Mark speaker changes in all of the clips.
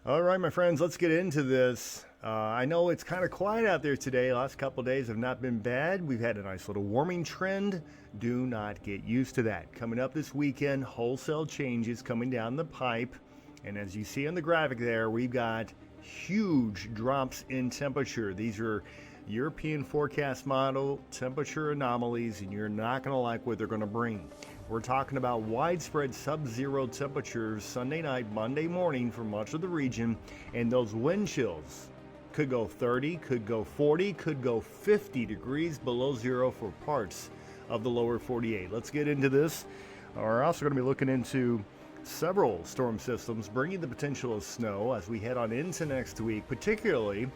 Speaker 1: All right, my friends, let's get into this. I know it's kind of quiet out there today. Last couple of days have not been bad. We've had a nice little warming trend. Do not get used to that. Coming up this weekend, wholesale changes coming down the pipe. And as you see on the graphic there, we've got huge drops in temperature. These are European forecast model temperature anomalies, and you're not going to like what they're going to bring. We're talking about widespread sub-zero temperatures Sunday night, Monday morning for much of the region, and those wind chills could go 30, could go 40, could go 50 degrees below zero for parts of the lower 48. Let's get into this. We're also going to be looking into several storm systems bringing the potential of snow as we head on into next week, particularly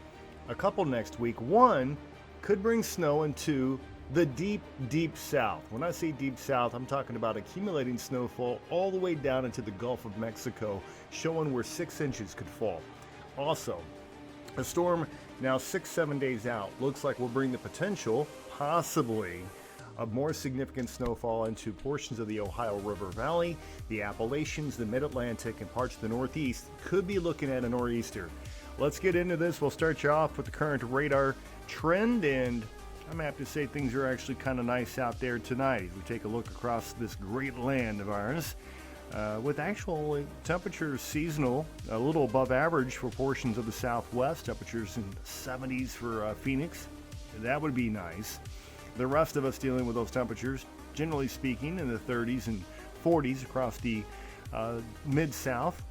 Speaker 1: a couple next week. One could bring snow into the deep south. When I say deep south, I'm talking about accumulating snowfall all the way down into the Gulf of Mexico, showing where 6 inches could fall. Also, a storm now 6-7 days out looks like will bring the potential, possibly, of more significant snowfall into portions of the Ohio River Valley, the Appalachians, the Mid-Atlantic, and parts of the Northeast. Could be looking at a nor'easter. Let's get into this. We'll start you off with the current radar trend, and I'm going to have to say things are actually kind of nice out there tonight as we take a look across this great land of ours with actual temperatures seasonal, a little above average for portions of the southwest, temperatures in the 70s for Phoenix. That would be nice. The rest of us dealing with those temperatures, generally speaking, in the 30s and 40s across the mid-south,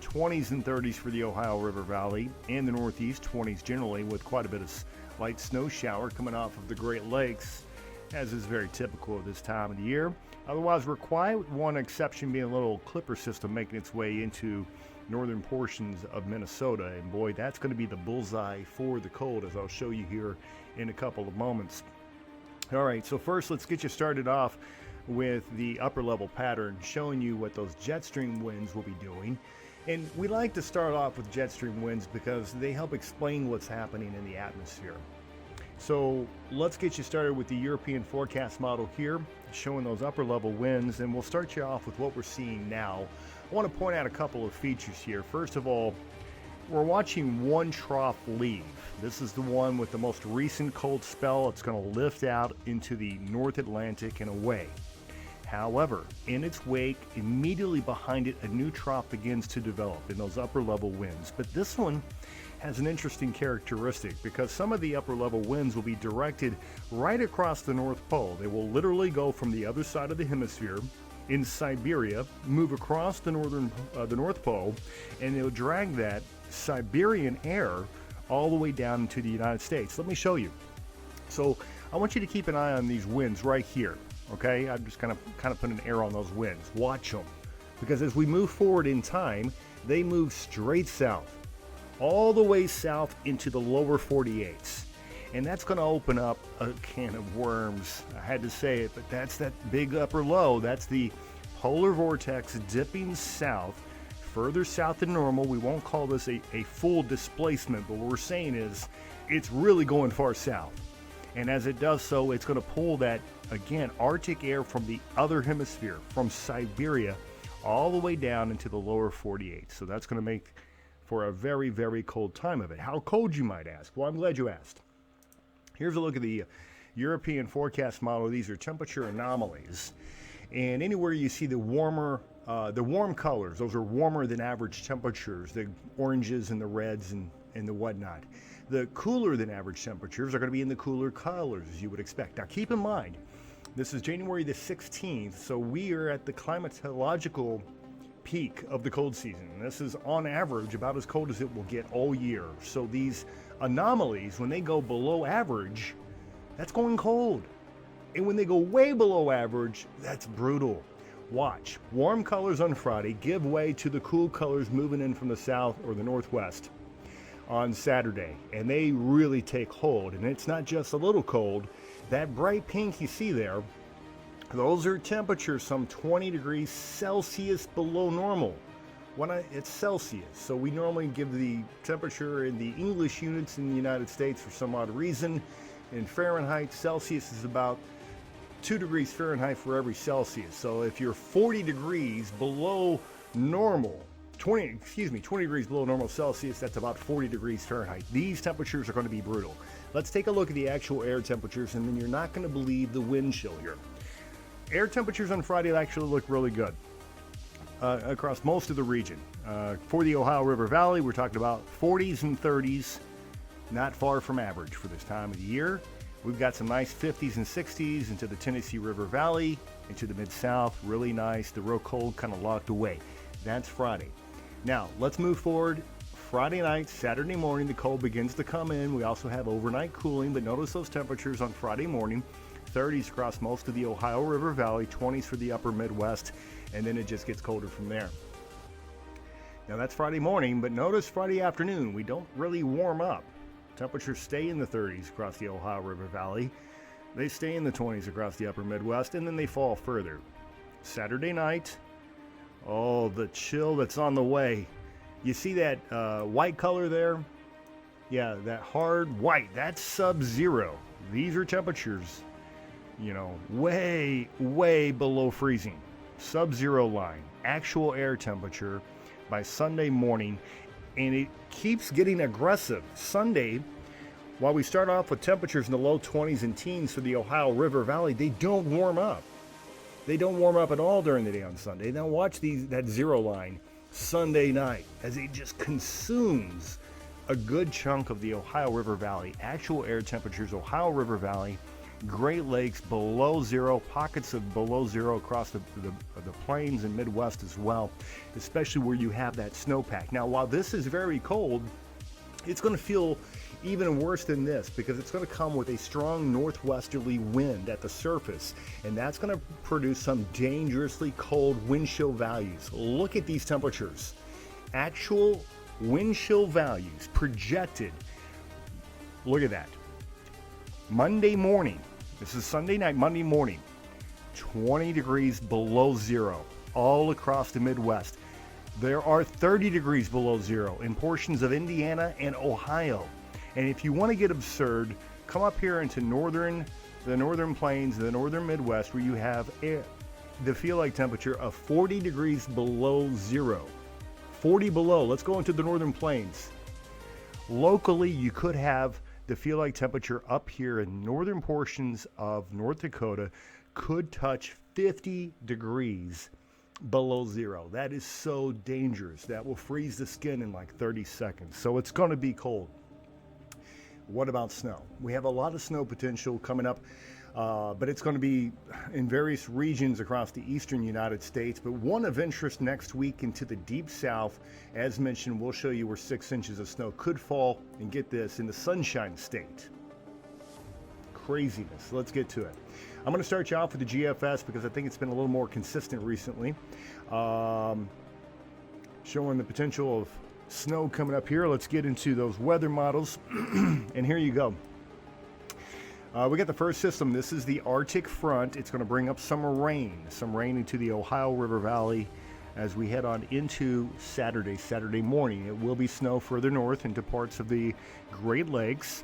Speaker 1: 20s and 30s for the Ohio River Valley and the Northeast, 20s generally, with quite a bit of light snow shower coming off of the Great Lakes, as is very typical of this time of the year. Otherwise, we're quiet, with one exception being a little clipper system making its way into northern portions of Minnesota. And boy, that's going to be the bullseye for the cold, as I'll show you here in a couple of moments. All right, so first let's get you started off with the upper level pattern, showing you what those jet stream winds will be doing. And we like to start off with jet stream winds because they help explain what's happening in the atmosphere. So let's get you started with the European forecast model here, showing those upper level winds, and we'll start you off with what we're seeing now. I want to point out a couple of features here. First of all, we're watching one trough leave. This is the one with the most recent cold spell. It's going to lift out into the North Atlantic and away. However, in its wake, immediately behind it, a new trough begins to develop in those upper level winds. But this one has an interesting characteristic because some of the upper level winds will be directed right across the North Pole. They will literally go from the other side of the hemisphere in Siberia, move across the North Pole, and they'll drag that Siberian air all the way down into the United States. Let me show you. So I want you to keep an eye on these winds right here. Okay, I'm just kind of put an arrow on those winds. Watch them, because as we move forward in time, they move straight south, all the way south into the lower 48s, and that's going to open up a can of worms. I had to say it, but that's that big upper low. That's the polar vortex dipping south, further south than normal. We won't call this a full displacement, but what we're saying is it's really going far south. And as it does so, it's going to pull that, again, Arctic air from the other hemisphere, from Siberia, all the way down into the lower 48. So that's going to make for a very, very cold time of it. How cold, you might ask? Well, I'm glad you asked. Here's a look at the European forecast model. These are temperature anomalies. And anywhere you see the warm colors, those are warmer than average temperatures, the oranges and the reds and the whatnot. The cooler than average temperatures are going to be in the cooler colors, as you would expect. Now, keep in mind, this is January the 16th, so we are at the climatological peak of the cold season. This is, on average, about as cold as it will get all year. So these anomalies, when they go below average, that's going cold. And when they go way below average, that's brutal. Watch. Warm colors on Friday give way to the cool colors moving in from the south or the northwest on Saturday, and they really take hold. And it's not just a little cold. That bright pink you see there, those are temperatures some 20 degrees Celsius below normal. It's Celsius, so we normally give the temperature in the English units in the United States for some odd reason. In Fahrenheit, Celsius is about 2 degrees Fahrenheit for every Celsius. So if you're 40 degrees below normal, 20 degrees below normal Celsius. That's about 40 degrees Fahrenheit. These temperatures are going to be brutal. Let's take a look at the actual air temperatures, and then you're not going to believe the wind chill here. Air temperatures on Friday actually look really good across most of the region. For the Ohio River Valley, we're talking about 40s and 30s, not far from average for this time of the year. We've got some nice 50s and 60s into the Tennessee River Valley, into the Mid-South, really nice. The real cold kind of locked away. That's Friday. Now, let's move forward. Friday night, Saturday morning, the cold begins to come in. We also have overnight cooling, but notice those temperatures on Friday morning. 30s across most of the Ohio River Valley, 20s for the upper Midwest, and then it just gets colder from there. Now, that's Friday morning, but notice Friday afternoon, we don't really warm up. Temperatures stay in the 30s across the Ohio River Valley. They stay in the 20s across the upper Midwest, and then they fall further. Saturday night, oh, the chill that's on the way. You see that white color there? Yeah, that hard white, that's sub-zero. These are temperatures, way, way below freezing. Sub-zero line, actual air temperature by Sunday morning, and it keeps getting aggressive. Sunday, while we start off with temperatures in the low 20s and teens for the Ohio River Valley, they don't warm up. They don't warm up at all during the day on Sunday. Now watch that zero line Sunday night as it just consumes a good chunk of the Ohio River Valley. Actual air temperatures, Ohio River Valley, Great Lakes below zero, pockets of below zero across the plains and Midwest as well, especially where you have that snowpack. Now, while this is very cold, it's going to feel even worse than this because it's going to come with a strong northwesterly wind at the surface, and that's going to produce some dangerously cold wind chill values. Look at these temperatures. Actual wind chill values projected. Look at that. Monday morning, this is Sunday night, Monday morning, 20 degrees below zero all across the Midwest. There are 30 degrees below zero in portions of Indiana and Ohio. And if you want to get absurd, come up here into the northern plains, the northern Midwest, where you have the feel-like temperature of 40 degrees below zero. 40 below. Let's go into the northern plains. Locally, you could have the feel-like temperature up here in northern portions of North Dakota could touch 50 degrees below zero. That is so dangerous. That will freeze the skin in like 30 seconds. So it's going to be cold. What about snow? We have a lot of snow potential coming up, but it's going to be in various regions across the eastern United States. But one of interest next week into the deep south, as mentioned, we'll show you where 6 inches of snow could fall, and get this, in the Sunshine State. Craziness. Let's get to it. I'm going to start you off with the GFS because I think it's been a little more consistent recently, showing the potential of snow coming up here. Let's get into those weather models. And here you go. We got the first system. This is the Arctic front. It's going to bring up some rain into the Ohio River Valley as we head on into Saturday morning. It will be snow further north into parts of the Great Lakes.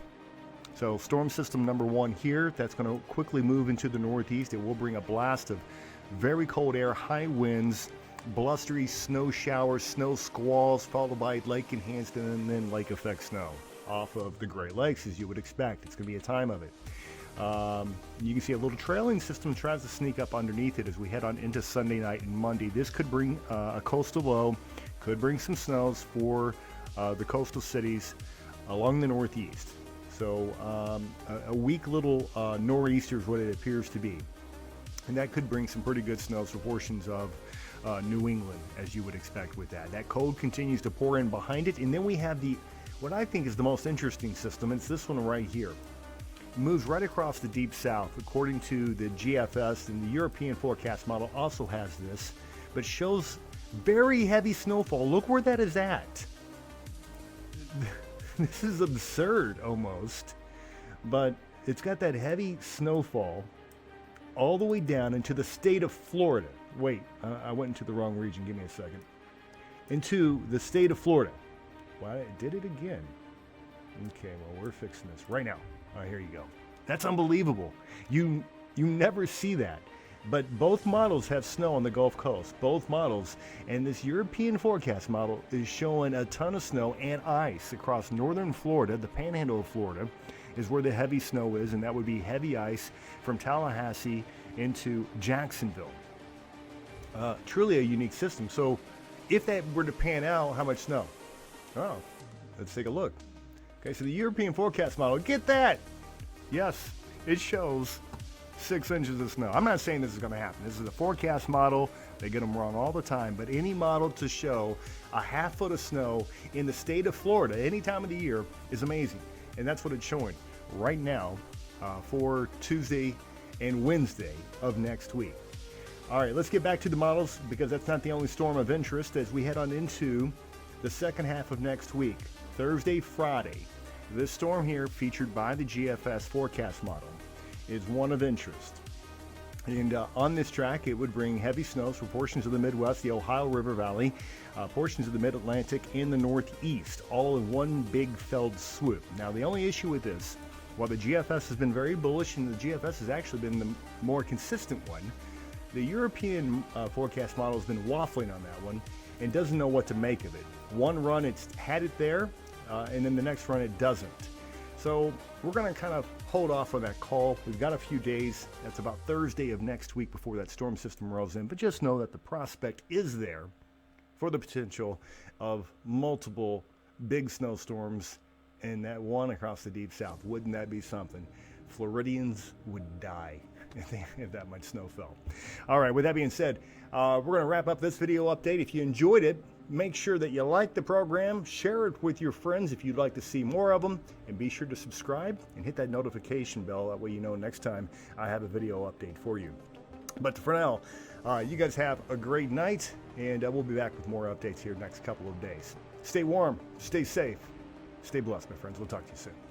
Speaker 1: So storm system number 1 here, that's going to quickly move into the northeast. It will bring a blast of very cold air, high winds, blustery snow showers, snow squalls, followed by lake enhanced and then lake effect snow off of the Great Lakes, as you would expect. It's going to be a time of it. You can see a little trailing system tries to sneak up underneath it as we head on into Sunday night and Monday. This could bring a coastal low, could bring some snows for the coastal cities along the northeast. So a weak little nor'easter is what it appears to be. And that could bring some pretty good snows for portions of New England, as you would expect with that. That cold continues to pour in behind it. And then we have what I think is the most interesting system. It's this one right here. It moves right across the deep south, according to the GFS, and the European forecast model also has this, but shows very heavy snowfall. Look where that is at. This is absurd almost, but it's got that heavy snowfall all the way down into the state of Florida. Wait, I went into the wrong region. Give me a second. Into the state of Florida. Well, I did it again. Okay, well, we're fixing this right now. Here you go. That's unbelievable. You never see that. But both models have snow on the Gulf Coast, both models, and this European forecast model is showing a ton of snow and ice across northern Florida. The panhandle of Florida is where the heavy snow is, and that would be heavy ice from Tallahassee into Jacksonville. Truly a unique system. So if that were to pan out, how much snow? Oh, let's take a look. Okay, so the European forecast model, get that! Yes, it shows 6 inches of snow. I'm not saying this is going to happen. This is a forecast model. They get them wrong all the time. But any model to show a half foot of snow in the state of Florida any time of the year is amazing. And that's what it's showing right now for Tuesday and Wednesday of next week. All right, let's get back to the models because that's not the only storm of interest as we head on into the second half of next week, Thursday, Friday. This storm here, featured by the GFS forecast model, is one of interest. And on this track, it would bring heavy snows for portions of the Midwest, the Ohio River Valley, portions of the Mid-Atlantic, and the Northeast, all in one big felled swoop. Now, the only issue with this, while the GFS has been very bullish, and the GFS has actually been the more consistent one, the European forecast model has been waffling on that one and doesn't know what to make of it. One run, it's had it there, and then the next run, it doesn't. So we're going to kind of hold off on that call. We've got a few days. That's about Thursday of next week before that storm system rolls in. But just know that the prospect is there for the potential of multiple big snowstorms and that one across the deep south. Wouldn't that be something? Floridians would die if that much snow fell. All right, with that being said, we're going to wrap up this video update. If you enjoyed it, make sure that you like the program, share it with your friends if you'd like to see more of them, and be sure to subscribe and hit that notification bell. That way you know next time I have a video update for you. But for now, you guys have a great night, and we'll be back with more updates here next couple of days. Stay warm, stay safe, stay blessed, my friends. We'll talk to you soon.